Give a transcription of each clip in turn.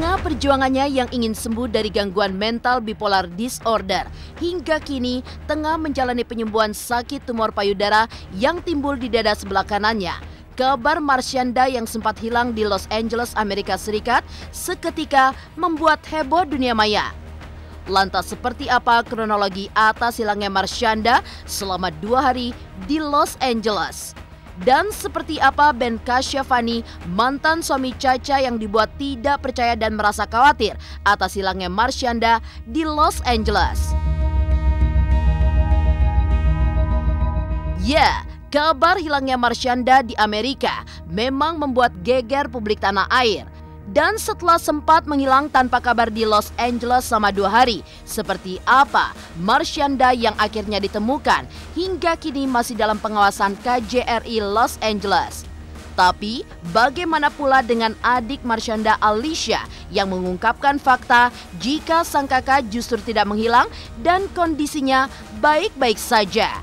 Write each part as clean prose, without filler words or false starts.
tengah perjuangannya yang ingin sembuh dari gangguan mental bipolar disorder, hingga kini tengah menjalani penyembuhan sakit tumor payudara yang timbul di dada sebelah kanannya. Kabar Marshanda yang sempat hilang di Los Angeles, Amerika Serikat seketika membuat heboh dunia maya. Lantas seperti apa kronologi atas hilangnya Marshanda selama 2 hari di Los Angeles? Dan seperti apa Ben Kasyafani, mantan suami Caca yang dibuat tidak percaya dan merasa khawatir atas hilangnya Marshanda di Los Angeles? Ya, kabar hilangnya Marshanda di Amerika memang membuat geger publik tanah air. Dan setelah sempat menghilang tanpa kabar di Los Angeles selama 2 hari, seperti apa Marshanda yang akhirnya ditemukan hingga kini masih dalam pengawasan KJRI Los Angeles. Tapi bagaimana pula dengan adik Marshanda, Alicia, yang mengungkapkan fakta jika sang kakak justru tidak menghilang dan kondisinya baik-baik saja?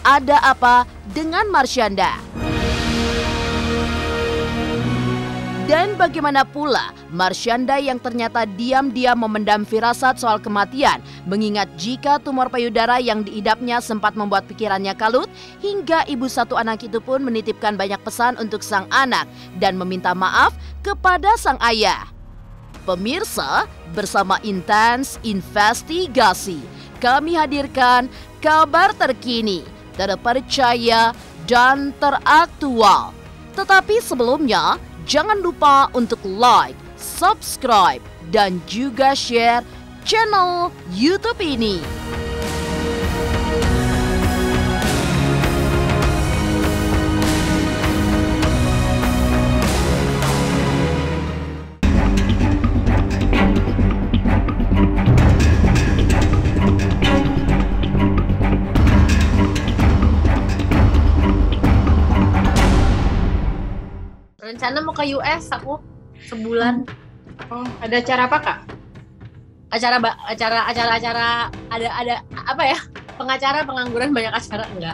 Ada apa dengan Marshanda? Dan bagaimana pula Marshanda yang ternyata diam-diam memendam firasat soal kematian, mengingat jika tumor payudara yang diidapnya sempat membuat pikirannya kalut, hingga ibu satu anak itu pun menitipkan banyak pesan untuk sang anak dan meminta maaf kepada sang ayah. Pemirsa, bersama Intens Investigasi, kami hadirkan kabar terkini, terpercaya, dan teraktual. Tetapi sebelumnya, jangan lupa untuk like, subscribe, dan juga share channel YouTube ini. Rencana mau ke US aku sebulan. Oh, ada acara apa, Kak? Acara ada apa ya? Pengacara, pengangguran, banyak acara enggak?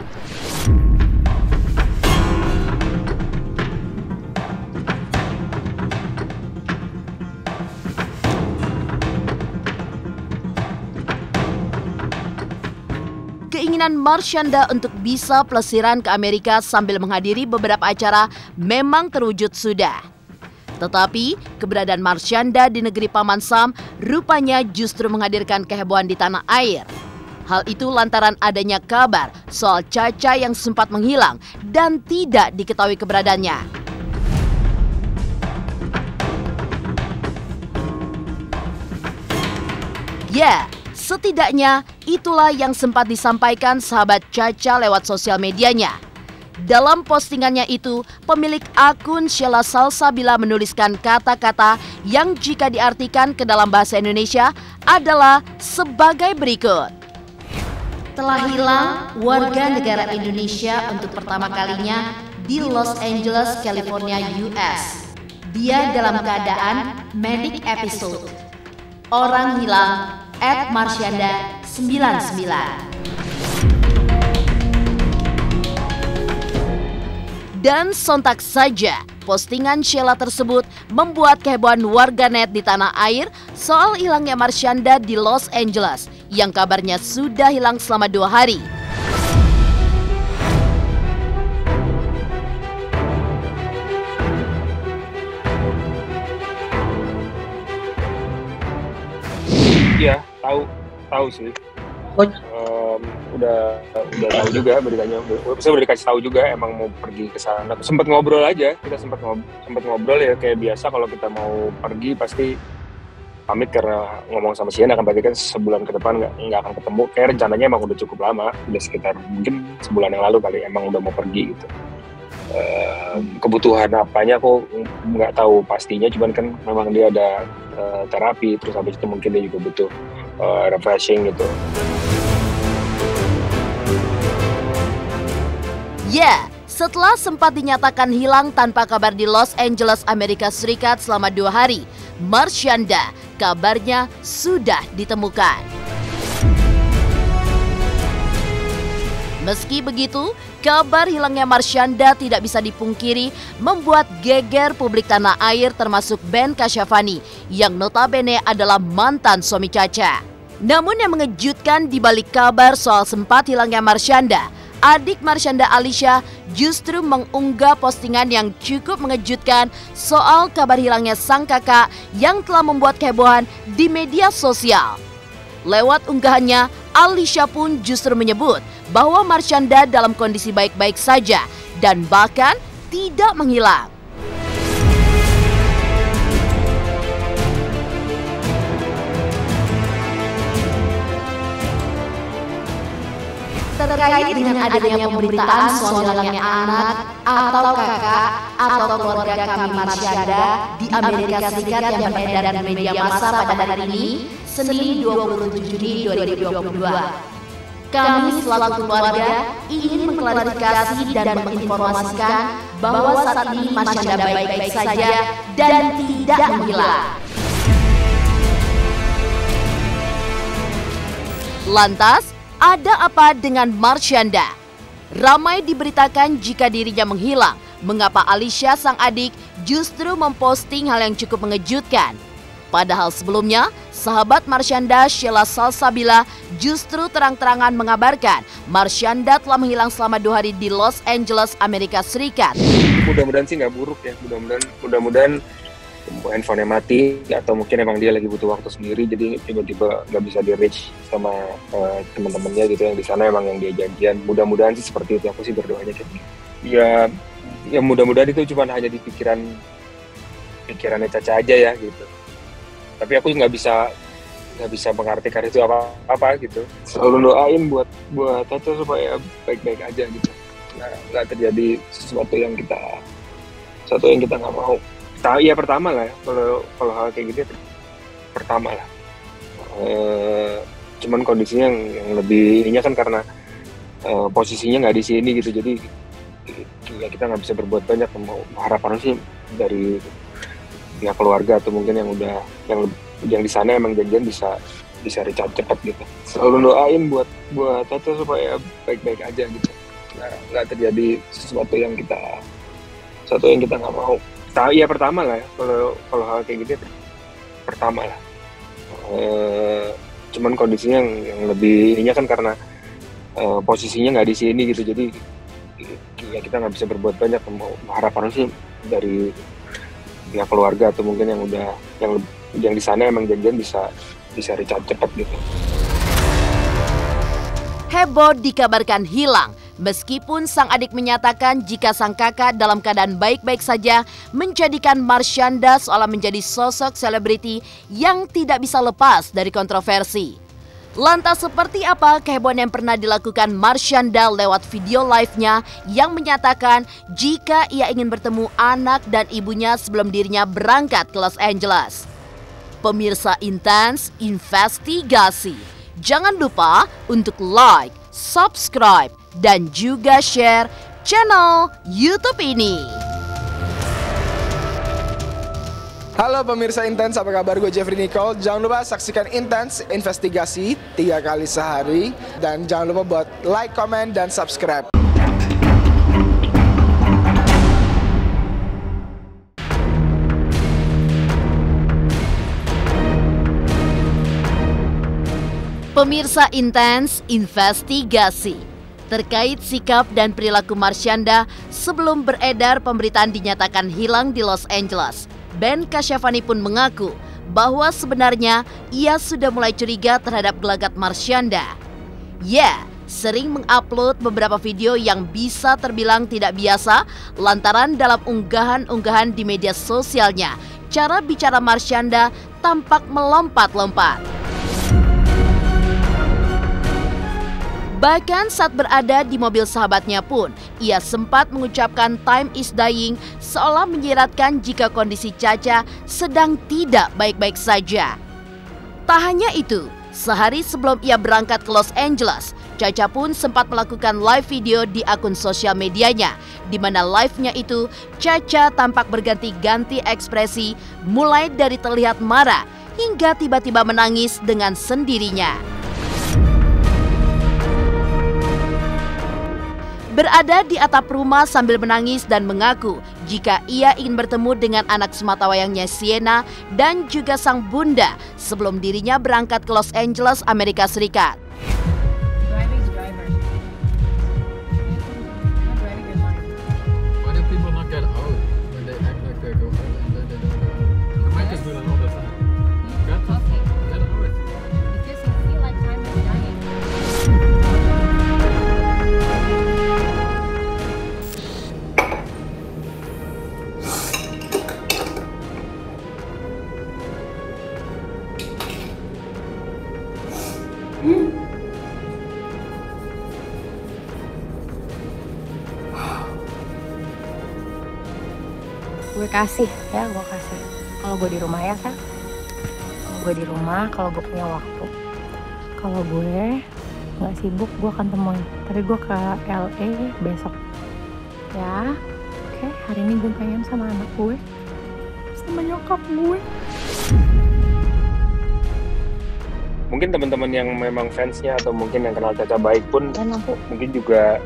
Keinginan Marshanda untuk bisa pelesiran ke Amerika sambil menghadiri beberapa acara memang terwujud sudah. Tetapi keberadaan Marshanda di negeri Paman Sam rupanya justru menghadirkan kehebohan di tanah air. Hal itu lantaran adanya kabar soal Caca yang sempat menghilang dan tidak diketahui keberadaannya. Ya, setidaknya itulah yang sempat disampaikan sahabat Caca lewat sosial medianya. Dalam postingannya itu, pemilik akun Sheila Salsabila menuliskan kata-kata yang jika diartikan ke dalam bahasa Indonesia adalah sebagai berikut. Telah hilang warga negara Indonesia untuk pertama kalinya di Los Angeles, California, US. Dia dalam keadaan medic episode. Orang hilang @Marshanda99. Dan sontak saja postingan Sheila tersebut membuat kehebohan warganet di tanah air soal hilangnya Marshanda di Los Angeles yang kabarnya sudah hilang selama 2 hari. Iya, tahu sih. Udah tahu juga beritanya. Saya udah dikasih tahu juga emang mau pergi ke sana. Sempat ngobrol aja, kita sempat ngobrol ya kayak biasa kalau kita mau pergi pasti pamit karena ngomong sama Sian akan berarti kan sebulan ke depan nggak akan ketemu. Kayak rencananya emang udah cukup lama, udah sekitar mungkin sebulan yang lalu kali emang udah mau pergi gitu. Kebutuhan apanya aku nggak tahu pastinya, cuman kan memang dia ada terapi, terus habis itu mungkin dia juga butuh refreshing gitu. Ya, setelah sempat dinyatakan hilang tanpa kabar di Los Angeles, Amerika Serikat selama 2 hari, Marshanda kabarnya sudah ditemukan. Meski begitu, kabar hilangnya Marshanda tidak bisa dipungkiri membuat geger publik tanah air termasuk Ben Kasyafani yang notabene adalah mantan suami Caca. Namun yang mengejutkan di balik kabar soal sempat hilangnya Marshanda, adik Marshanda Alisha justru mengunggah postingan yang cukup mengejutkan soal kabar hilangnya sang kakak yang telah membuat kehebohan di media sosial. Lewat unggahannya, Alisha pun justru menyebut bahwa Marshanda dalam kondisi baik-baik saja dan bahkan tidak menghilang. Terkait dengan adanya pemberitaan soal hilangnya anak atau kakak atau keluarga kami Marshanda di Amerika Serikat yang beredar di media massa pada hari ini, Senin 27 Juni 2022. Kami selaku keluarga ingin mengklarifikasi dan menginformasikan bahwa saat ini Marshanda baik-baik saja dan tidak menghilang. Lantas, ada apa dengan Marshanda? Ramai diberitakan jika dirinya menghilang. Mengapa Alisha sang adik justru memposting hal yang cukup mengejutkan? Padahal sebelumnya, sahabat Marshanda Sheila Salsabila justru terang-terangan mengabarkan Marshanda telah menghilang selama 2 hari di Los Angeles, Amerika Serikat. Mudah-mudahan sih nggak buruk ya, mudah-mudahan handphonenya mati atau mungkin emang dia lagi butuh waktu sendiri jadi tiba-tiba nggak bisa di reach sama teman-temannya gitu yang di sana emang yang dia janjian. Mudah-mudahan sih seperti itu, aku sih berdoanya kayak gitu. Ya mudah-mudahan itu cuma hanya di pikirannya Caca aja ya gitu. Tapi aku nggak bisa mengartikan itu apa gitu. Selalu doain buat Caca supaya baik-baik aja gitu. Nggak terjadi sesuatu yang kita nggak mau. Ya pertama lah ya, kalau hal kayak gitu pertama lah. Cuman kondisinya yang lebih ininya kan karena posisinya nggak di sini gitu, jadi ya kita nggak bisa berbuat banyak. Harapan sih dari pihak keluarga atau mungkin yang di sana emang janjian bisa recharge cepat gitu. Selalu doain buat Caca supaya baik-baik aja gitu. Nggak terjadi sesuatu yang kita nggak mau. Ya pertama lah ya, kalau hal kayak gitu pertama lah. Cuman kondisinya yang lebih ininya kan karena posisinya nggak di sini gitu, jadi ya kita nggak bisa berbuat banyak. Harapan sih dari pihak keluarga atau mungkin yang di sana emang janjian bisa recharge cepat gitu. Heboh dikabarkan hilang, meskipun sang adik menyatakan jika sang kakak dalam keadaan baik-baik saja, menjadikan Marshanda seolah menjadi sosok selebriti yang tidak bisa lepas dari kontroversi. Lantas seperti apa kehebohan yang pernah dilakukan Marshanda lewat video live-nya yang menyatakan jika ia ingin bertemu anak dan ibunya sebelum dirinya berangkat ke Los Angeles? Pemirsa Intens Investigasi, jangan lupa untuk like, subscribe, dan juga share channel YouTube ini. Halo pemirsa Intens, apa kabar? Gue Jeffrey Nicole. Jangan lupa saksikan Intens Investigasi 3 kali sehari. Dan jangan lupa buat like, comment, dan subscribe. Pemirsa Intens Investigasi, terkait sikap dan perilaku Marshanda sebelum beredar pemberitaan dinyatakan hilang di Los Angeles, Ben Kasyafani pun mengaku bahwa sebenarnya ia sudah mulai curiga terhadap gelagat Marshanda. Ya, sering mengupload beberapa video yang bisa terbilang tidak biasa lantaran dalam unggahan-unggahan di media sosialnya, cara bicara Marshanda tampak melompat-lompat. Bahkan saat berada di mobil sahabatnya pun, ia sempat mengucapkan time is dying seolah menyiratkan jika kondisi Caca sedang tidak baik-baik saja. Tak hanya itu, sehari sebelum ia berangkat ke Los Angeles, Caca pun sempat melakukan live video di akun sosial medianya, di mana live-nya itu Caca tampak berganti-ganti ekspresi mulai dari terlihat marah hingga tiba-tiba menangis dengan sendirinya. Berada di atap rumah sambil menangis dan mengaku jika ia ingin bertemu dengan anak sematawayangnya Sienna dan juga sang bunda sebelum dirinya berangkat ke Los Angeles, Amerika Serikat. Gue kasih ya, gue kasih. Kalau gue di rumah ya kan, kalau gue di rumah, kalau gue punya waktu. Kalau gue nggak sibuk, gue akan temuin. Tapi gue ke LA besok. Ya, oke. Hari ini gue pengen sama anak gue, sama nyokap gue. Mungkin teman-teman yang memang fansnya atau mungkin yang kenal Caca baik pun mungkin juga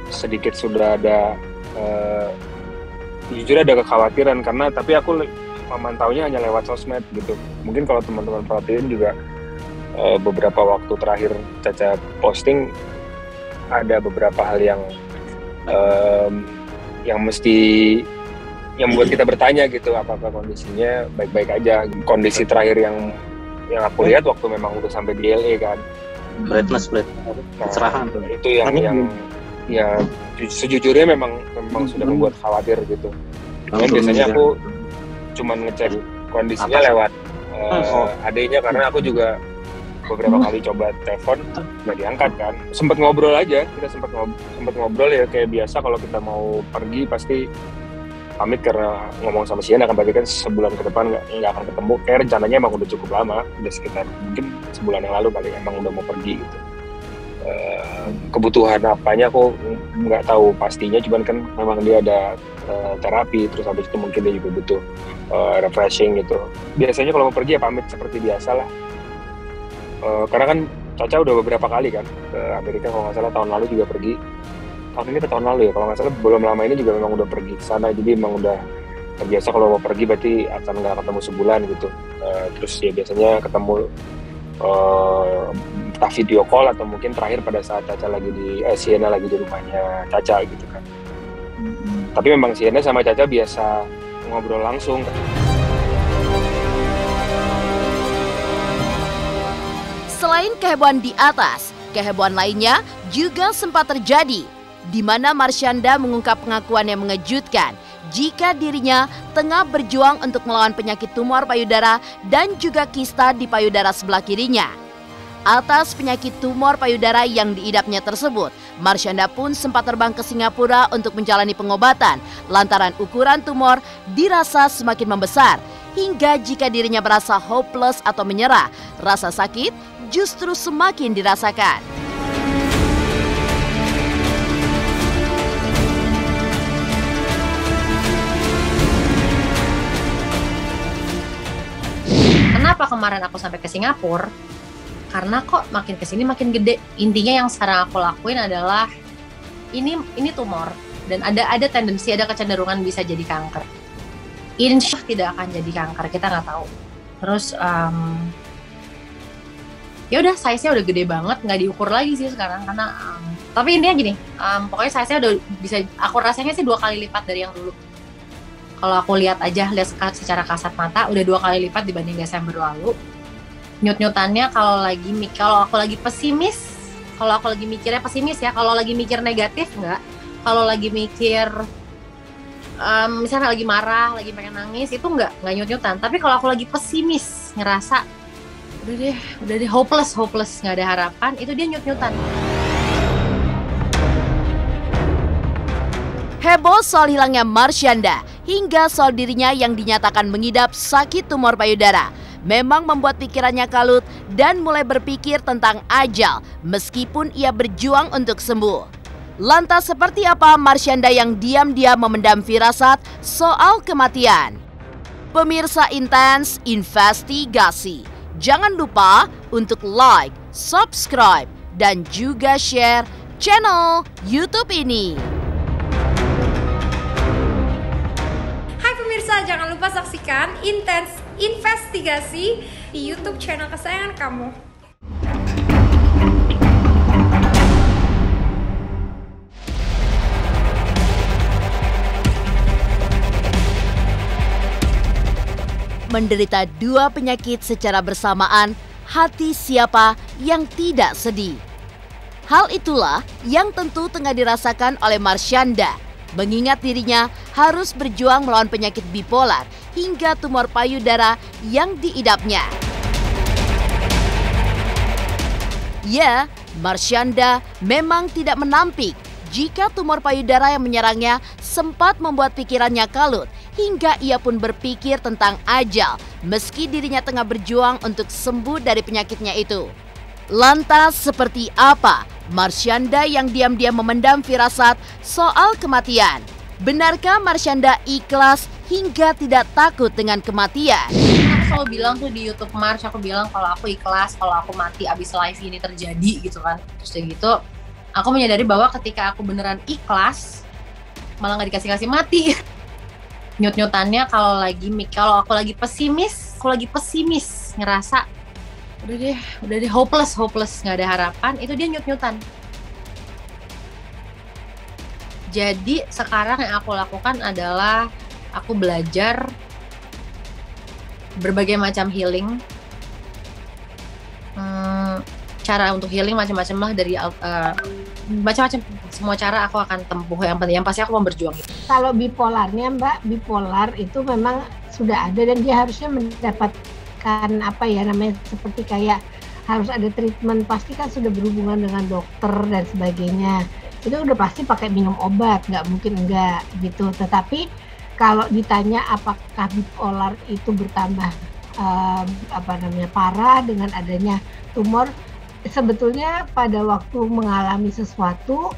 sedikit sudah ada jujur ada kekhawatiran karena tapi aku memantaunya hanya lewat sosmed gitu. Mungkin kalau teman-teman perhatiin juga beberapa waktu terakhir Caca posting ada beberapa hal yang membuat kita bertanya gitu apakah kondisinya baik-baik aja. Kondisi terakhir yang aku lihat waktu memang udah sampai di LA kan. Breathless, kecerahan. Itu yang ya sejujurnya memang sudah membuat khawatir gitu. Dan biasanya aku cuman ngecek kondisinya lewat adiknya karena aku juga beberapa kali coba telepon nggak diangkat kan. Sempat ngobrol aja, kita sempat ngobrol ya kayak biasa kalau kita mau pergi pasti pamit karena ngomong sama Sienna kan berarti kan sebulan ke depan nggak akan ketemu. Kayak rencananya emang udah cukup lama, udah sekitar mungkin sebulan yang lalu kali emang udah mau pergi gitu. Kebutuhan apanya aku nggak tahu pastinya, cuman kan memang dia ada terapi, terus habis itu mungkin dia juga butuh refreshing gitu. Biasanya kalau mau pergi ya pamit seperti biasa lah, karena kan Caca udah beberapa kali kan ke Amerika, kalau nggak salah tahun lalu juga pergi, tahun ini ke tahun lalu ya kalau nggak salah, belum lama ini juga memang udah pergi ke sana, jadi memang udah terbiasa kalau mau pergi berarti akan nggak ketemu sebulan gitu. Terus ya biasanya ketemu entah video call atau mungkin terakhir pada saat Caca lagi di Sienna lagi di rumahnya Caca gitu kan. Tapi memang Sienna sama Caca biasa ngobrol langsung. Selain kehebohan di atas, kehebohan lainnya juga sempat terjadi di mana Marshanda mengungkap pengakuan yang mengejutkan jika dirinya tengah berjuang untuk melawan penyakit tumor payudara dan juga kista di payudara sebelah kirinya. Atas penyakit tumor payudara yang diidapnya tersebut, Marshanda pun sempat terbang ke Singapura untuk menjalani pengobatan lantaran ukuran tumor dirasa semakin membesar hingga jika dirinya merasa hopeless atau menyerah, rasa sakit justru semakin dirasakan. Kenapa kemarin aku sampai ke Singapura? Karena kok makin kesini makin gede. Intinya yang sekarang aku lakuin adalah ini tumor dan ada tendensi, ada kecenderungan bisa jadi kanker. Insya Allah tidak akan jadi kanker, kita nggak tahu. Terus ya udah size-nya udah gede banget, nggak diukur lagi sih sekarang karena tapi intinya gini, pokoknya size-nya udah bisa, aku rasanya sih 2 kali lipat dari yang dulu. Kalau aku lihat secara kasat mata udah 2 kali lipat dibanding Desember lalu. Nyut-nyutannya kalau aku lagi pesimis, kalau aku lagi mikirnya pesimis ya, kalau lagi mikir negatif enggak, kalau lagi mikir misalnya lagi marah, lagi pengen nangis itu enggak nyut-nyutan. Tapi kalau aku lagi pesimis, ngerasa udah deh hopeless, nggak ada harapan, itu dia nyut-nyutan. Heboh soal hilangnya Marshanda hingga soal dirinya yang dinyatakan mengidap sakit tumor payudara memang membuat pikirannya kalut dan mulai berpikir tentang ajal meskipun ia berjuang untuk sembuh. Lantas seperti apa Marshanda yang diam-diam memendam firasat soal kematian? Pemirsa Intens Investigasi, jangan lupa untuk like, subscribe, dan juga share channel YouTube ini. Hai pemirsa, jangan lupa saksikan Intens Investigasi di YouTube channel kesayangan kamu. Menderita dua penyakit secara bersamaan, hati siapa yang tidak sedih? Hal itulah yang tentu tengah dirasakan oleh Marsyanda, mengingat dirinya harus berjuang melawan penyakit bipolar hingga tumor payudara yang diidapnya. Ya, Marsyanda memang tidak menampik jika tumor payudara yang menyerangnya sempat membuat pikirannya kalut hingga ia pun berpikir tentang ajal meski dirinya tengah berjuang untuk sembuh dari penyakitnya itu. Lantas seperti apa Marsyanda yang diam-diam memendam firasat soal kematian? Benarkah Marsyanda ikhlas hingga tidak takut dengan kematian? Aku selalu bilang tuh di YouTube Mars, aku bilang kalau aku ikhlas, kalau aku mati abis live ini terjadi gitu kan. Terus kayak gitu, aku menyadari bahwa ketika aku beneran ikhlas, malah nggak dikasih-kasih mati. Nyut-nyutannya kalau aku lagi pesimis, ngerasa udah deh hopeless, nggak ada harapan, itu dia nyut-nyutan. Jadi sekarang yang aku lakukan adalah aku belajar berbagai macam healing. Cara untuk healing macam-macam lah, dari macam-macam, semua cara aku akan tempuh. Yang pasti aku mau berjuang. Kalau bipolarnya Mbak, bipolar itu memang sudah ada dan dia harusnya mendapatkan apa ya namanya, seperti kayak harus ada treatment, pasti kan sudah berhubungan dengan dokter dan sebagainya. Itu udah pasti pakai minum obat, nggak mungkin enggak gitu. Tetapi kalau ditanya apakah bipolar itu bertambah parah dengan adanya tumor, sebetulnya pada waktu mengalami sesuatu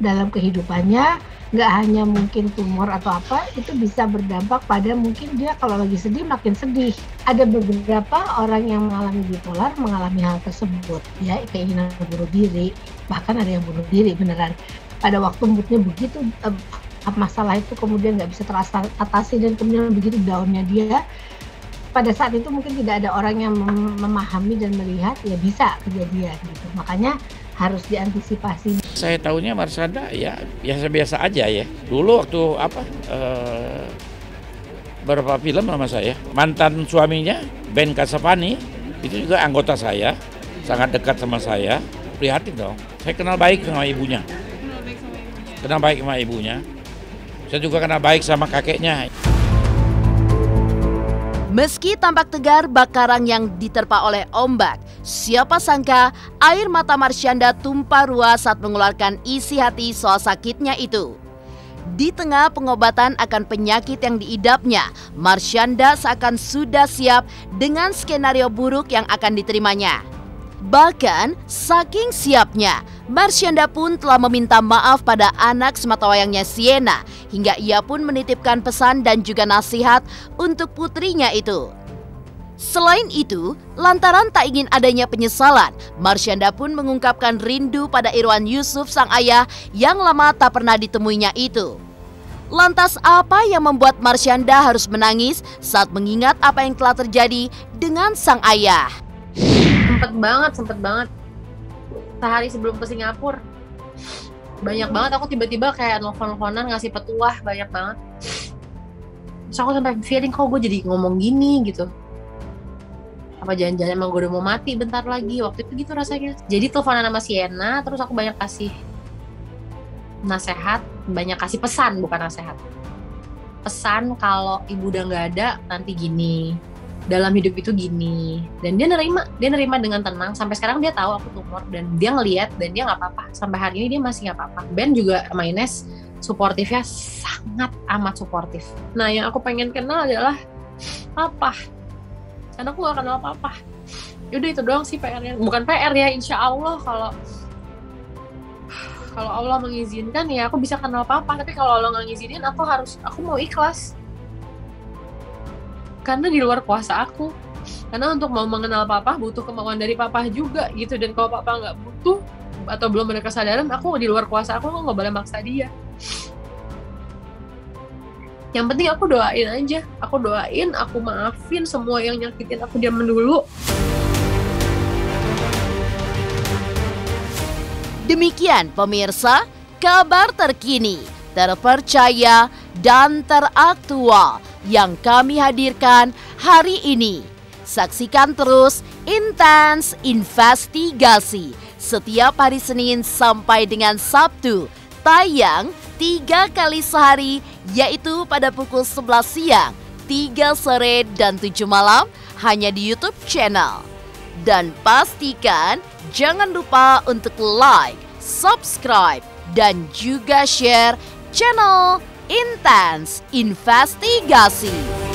dalam kehidupannya, nggak hanya mungkin tumor atau apa, itu bisa berdampak pada mungkin dia kalau lagi sedih makin sedih. Ada beberapa orang yang mengalami bipolar mengalami hal tersebut, ya keinginan bunuh diri, bahkan ada yang bunuh diri beneran. Pada waktu moodnya begitu, masalah itu kemudian nggak bisa teratasi dan kemudian begitu downnya dia, pada saat itu mungkin tidak ada orang yang memahami dan melihat, ya bisa kejadian gitu. Makanya harus diantisipasi. Saya tahunya Marsyanda ya biasa-biasa aja ya. Dulu waktu beberapa film sama saya, mantan suaminya Ben Kasyafani itu juga anggota saya, sangat dekat sama saya. Prihatin dong. Saya kenal baik sama ibunya. Saya juga kenal baik sama kakeknya. Meski tampak tegar bak karang yang diterpa oleh ombak, siapa sangka air mata Marsyanda tumpah ruah saat mengeluarkan isi hati soal sakitnya itu. Di tengah pengobatan akan penyakit yang diidapnya, Marsyanda seakan sudah siap dengan skenario buruk yang akan diterimanya. Bahkan saking siapnya, Marsyanda pun telah meminta maaf pada anak sematawayangnya Sienna, hingga ia pun menitipkan pesan dan juga nasihat untuk putrinya itu. Selain itu, lantaran tak ingin adanya penyesalan, Marsyanda pun mengungkapkan rindu pada Irwan Yusuf sang ayah yang lama tak pernah ditemuinya itu. Lantas apa yang membuat Marsyanda harus menangis saat mengingat apa yang telah terjadi dengan sang ayah? Sempet banget. Sehari sebelum ke Singapura, banyak banget aku tiba-tiba kayak nelfon-nelfonan ngasih petuah, banyak banget. Terus aku sampai feeling kok gue jadi ngomong gini gitu. Apa jangan-jangan emang gue udah mau mati bentar lagi, waktu itu gitu rasanya. Jadi teleponan sama Sienna, terus aku banyak kasih nasihat, banyak kasih pesan, bukan nasihat. Pesan kalau ibu udah nggak ada nanti gini, dalam hidup itu gini. Dan dia nerima dengan tenang. Sampai sekarang dia tahu aku tumor dan dia ngelihat dan dia nggak apa-apa. Sampai hari ini dia masih nggak apa-apa. Ben juga sama Ines suportifnya sangat amat suportif. Nah yang aku pengen kenal adalah apa? Karena aku gak kenal apa-apa. Yaudah itu doang sih PR-nya. Bukan PR ya, insya Allah kalau Allah mengizinkan ya aku bisa kenal apa-apa. Tapi kalau Allah nggak ngizinin, aku mau ikhlas. Karena di luar kuasa aku. Karena untuk mau mengenal papa butuh kemauan dari papa juga gitu. Dan kalau papa nggak butuh, atau belum ada kesadaran, aku di luar kuasa aku nggak boleh maksa dia. Yang penting aku doain aja, aku doain, aku maafin semua yang nyakitin aku zaman dulu. Demikian pemirsa, kabar terkini, terpercaya, dan teraktual yang kami hadirkan hari ini. Saksikan terus Intens Investigasi setiap hari Senin sampai dengan Sabtu, tayang 3 kali sehari, yaitu pada pukul 11 siang, 3 sore, dan 7 malam, hanya di YouTube channel. Dan pastikan jangan lupa untuk like, subscribe, dan juga share channel Intens Investigasi.